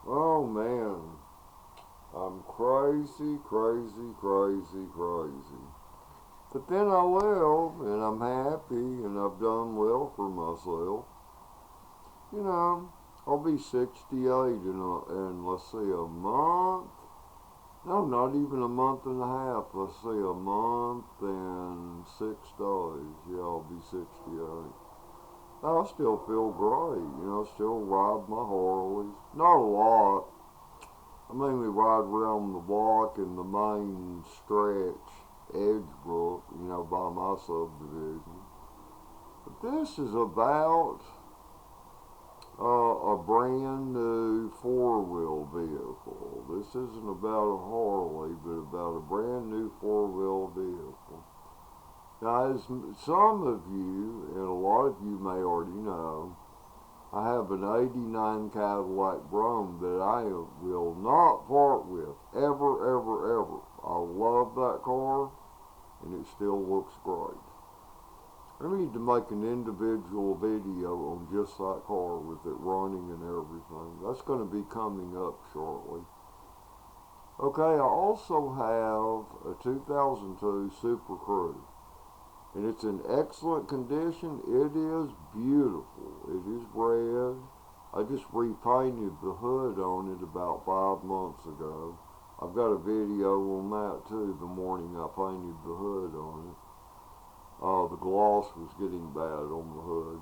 Oh man, I'm crazy, crazy, crazy, crazy. But then I live and I'm happy and I've done well for myself. You know, I'll be 68 in let's see, a month. No, not even a month and a half. Let's say a month and 6 days. Yeah, I'll be 68. I still feel great. Still ride my Harleys. Not a lot. I mainly ride around the block in the main stretch, Edgebrook, by my subdivision. But this is about a brand new four-wheel vehicle. This isn't about a Harley, but about a brand new four-wheel vehicle. Now, as some of you, and a lot of you may already know, I have an '89 Cadillac Brougham that I will not part with, ever, ever, ever. I love that car, and it still looks great. I need to make an individual video on just that car with it running and everything. That's going to be coming up shortly. Okay, I also have a 2002 Super Crew, and it's in excellent condition. It is beautiful. It is red. I just repainted the hood on it about 5 months ago. I've got a video on that too, the morning I painted the hood on it. The gloss was getting bad on the hood.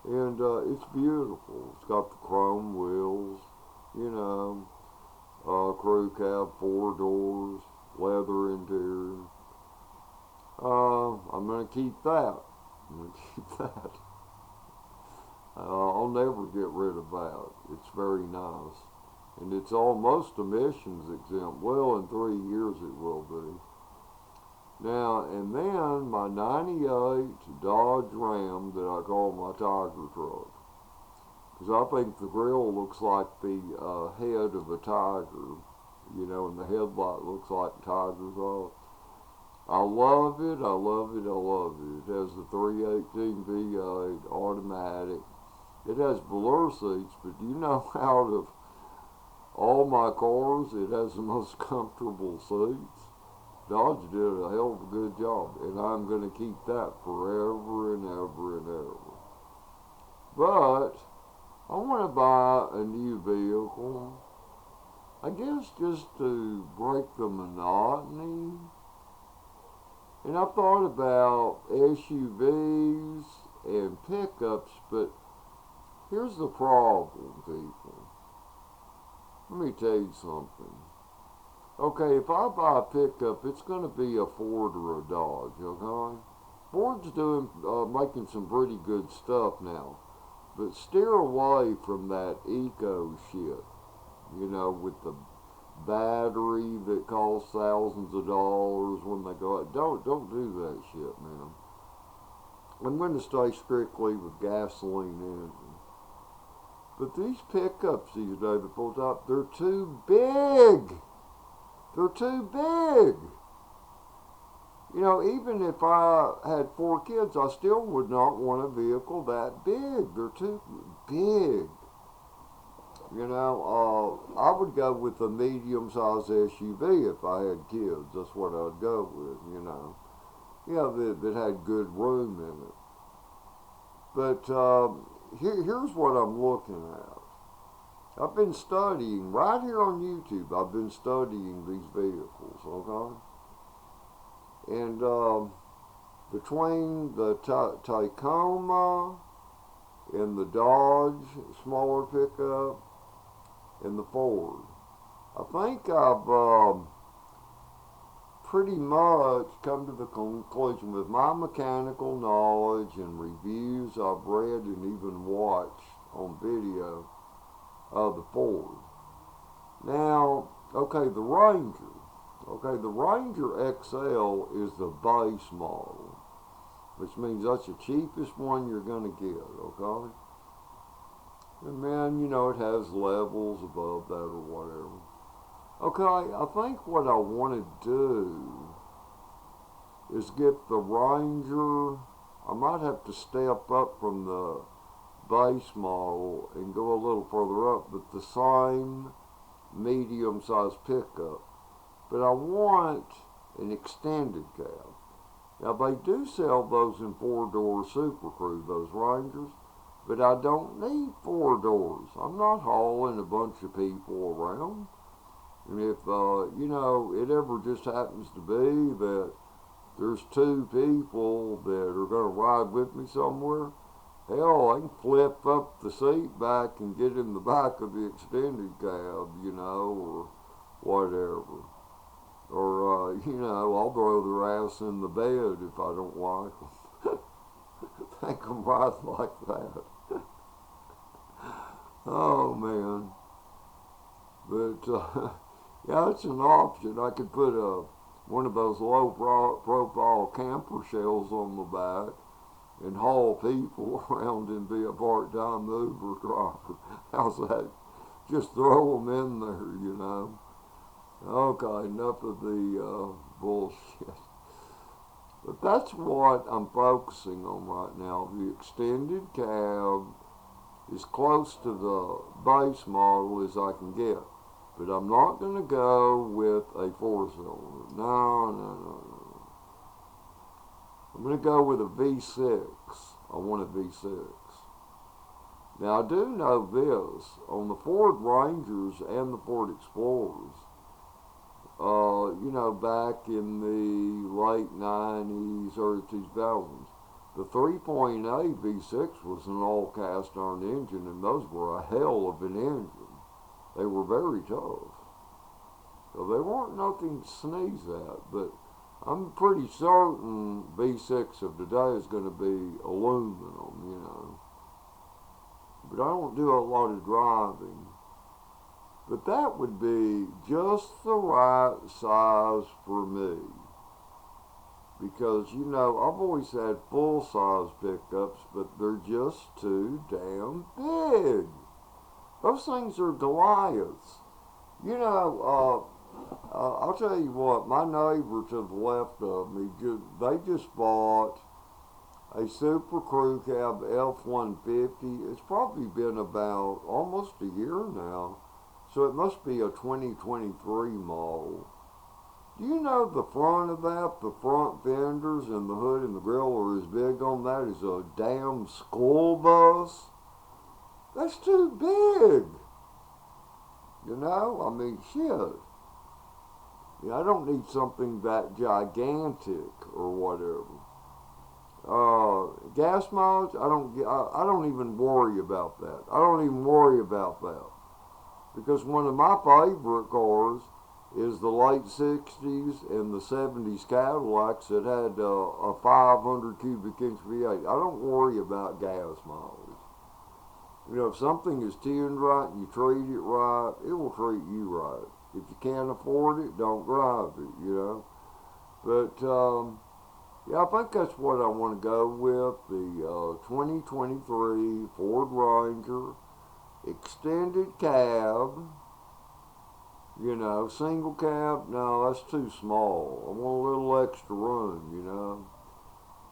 And it's beautiful. It's got the chrome wheels, you know, crew cab, 4 doors, leather interior. I'm going to keep that. I'm going to keep that. I'll never get rid of that. It's very nice. And it's almost emissions exempt. Well, in 3 years it will be. Now, and then my '98 Dodge Ram that I call my Tiger truck. Because I think the grill looks like the head of a tiger, and the headlight looks like a tiger's eye. I love it, I love it, I love it. It has the 318 V8 automatic. It has velour seats, but out of all my cars, it has the most comfortable seats. Dodge did a hell of a good job, and I'm going to keep that forever and ever and ever. But I want to buy a new vehicle. I guess just to break the monotony. And I thought about SUVs and pickups, but here's the problem, people. Let me tell you something. Okay, if I buy a pickup, it's going to be a Ford or a Dodge, okay? Ford's making some pretty good stuff now. But steer away from that eco shit, with the battery that costs thousands of dollars when they go out. Don't do that shit, man. I'm going to stay strictly with gasoline engine. But these pickups these days, the full top, they're too big. They're too big. Even if I had 4 kids, I still would not want a vehicle that big. They're too big. I would go with a medium-sized SUV if I had kids. That's what I'd go with. That had good room in it. But here's what I'm looking at. I've been studying, right here on YouTube, I've been studying these vehicles, okay? And between the Tacoma and the Dodge smaller pickup and the Ford, I think I've pretty much come to the conclusion with my mechanical knowledge and reviews I've read and even watched on video of the Ford. Now, okay, the Ranger. Okay, the Ranger XL is the base model, which means that's the cheapest one you're going to get, okay? And then, it has levels above that or whatever. Okay, I think what I want to do is get the Ranger. I might have to step up from the base model and go a little further up, but the same medium-sized pickup. But I want an extended cab. Now, they do sell those in four-door Super Crew, those Rangers, but I don't need four doors. I'm not hauling a bunch of people around. And if, it ever just happens to be that there's two people that are going to ride with me somewhere, hell, I can flip up the seat back and get in the back of the extended cab, or whatever. Or, I'll throw their ass in the bed if I don't like them. They can ride like that. Oh, man. But, yeah, it's an option. I could put one of those low-profile camper shells on the back and haul people around and be a part-time Uber driver. How's that? Just throw them in there, Okay, enough of the bullshit. But that's what I'm focusing on right now. The extended cab is close to the base model as I can get. But I'm not going to go with a four-cylinder. No. I'm going to go with a V6. I want a V6. Now, I do know this. On the Ford Rangers and the Ford Explorers, back in the late 90s, early 2000s, the 3.8 V6 was an all-cast iron engine, and those were a hell of an engine. They were very tough. So they weren't nothing to sneeze at, but I'm pretty certain V6 of today is going to be aluminum, But I don't do a lot of driving. But that would be just the right size for me. Because, I've always had full-size pickups, but they're just too damn big. Those things are Goliaths. I'll tell you what, my neighbor to the left of me, they just bought a Super Crew Cab F-150. It's probably been about almost a year now. So it must be a 2023 model. Do you know the front of that, the front fenders and the hood and the grill are as big on that as a damn school bus? That's too big. Shit. I don't need something that gigantic or whatever. Gas mileage, I don't even worry about that. I don't even worry about that. Because one of my favorite cars is the late 60s and the 70s Cadillacs that had a 500 cubic inch V8. I don't worry about gas mileage. If something is tuned right and you treat it right, it will treat you right. If you can't afford it, don't drive it, But, I think that's what I want to go with. The 2023 Ford Ranger extended cab, single cab, no, that's too small. I want a little extra room,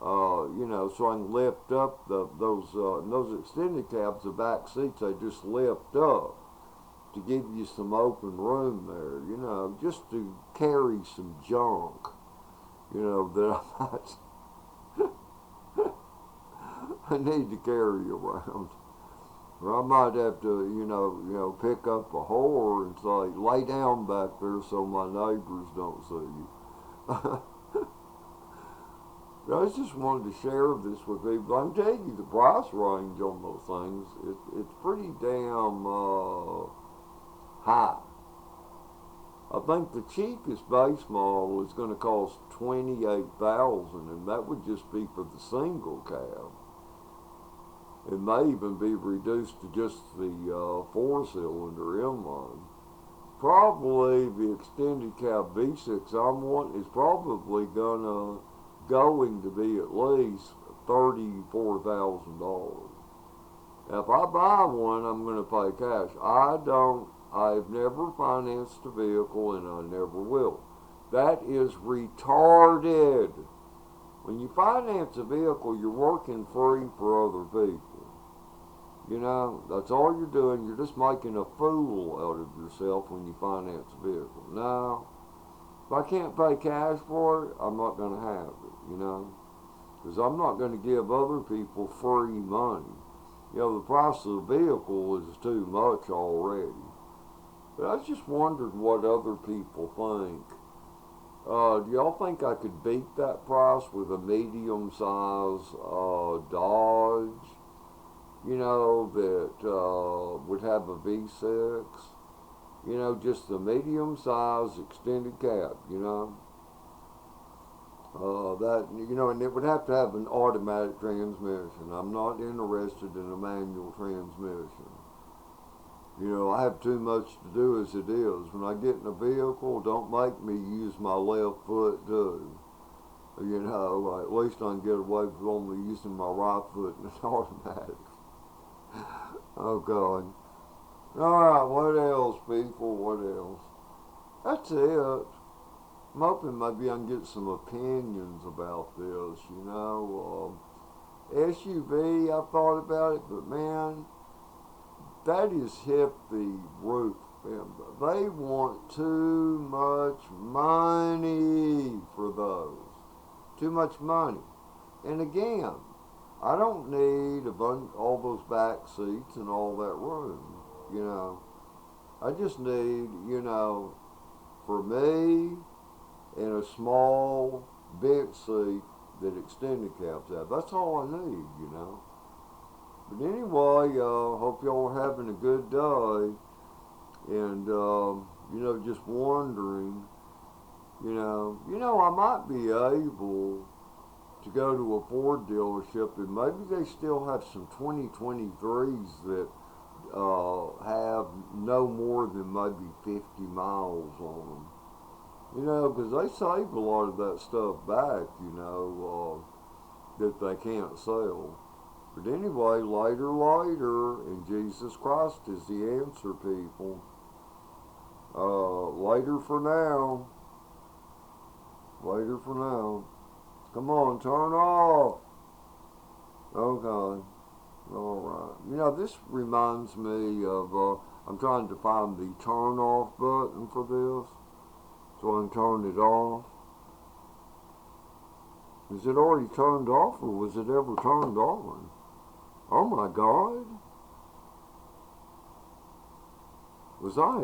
so I can lift up those extended cabs, the back seats, they just lift up to give you some open room there, just to carry some junk, that I need to carry around. Or I might have to, pick up a whore and say, lay down back there so my neighbors don't see you. I just wanted to share this with people. I can tell you the price range on those things. It's pretty damn high. I think the cheapest base model is going to cost $28,000, and that would just be for the single cab. It may even be reduced to just the four-cylinder inline. Probably the extended cab V6 I'm wanting is probably going to be at least $34,000. Now, if I buy one, I'm going to pay cash. I've never financed a vehicle, and I never will. That is retarded. When you finance a vehicle, you're working free for other people. You know, that's all you're doing. You're just making a fool out of yourself when you finance a vehicle. No, if I can't pay cash for it, I'm not going to have it, you know. Because I'm not going to give other people free money. You know, the price of the vehicle is too much already. But I just wondered what other people think. Do y'all think I could beat that price with a medium-size Dodge? You know, that would have a V6? You know, just the medium-size extended cab, you know? That, you know, and it would have to have an automatic transmission. I'm not interested in a manual transmission. You know, I have too much to do as it is. When I get in a vehicle, don't make me use my left foot too. You know, like, at least I can get away with only using my right foot in an automatic. Oh God. Alright, what else, people? What else? That's it. I'm hoping maybe I can get some opinions about this, you know. SUV, I thought about it, but man, that is hit the roof. They want too much money for those. Too much money. And again, I don't need all those back seats and all that room, you know. I just need, you know, for me, and a small bench seat that extended cabs have. That's all I need, you know. But anyway, hope y'all are having a good day. And, you know, just wondering, you know, I might be able to go to a Ford dealership and maybe they still have some 2023s that have no more than maybe 50 miles on them. You know, because they save a lot of that stuff back, you know, that they can't sell. But anyway, later, and Jesus Christ is the answer, people. Later for now. Later for now. Come on, turn off. Okay. Alright. You know, this reminds me of, I'm trying to find the turn off button for this. So I can turn it off. Is it already turned off or was it ever turned on? Oh my God. Was I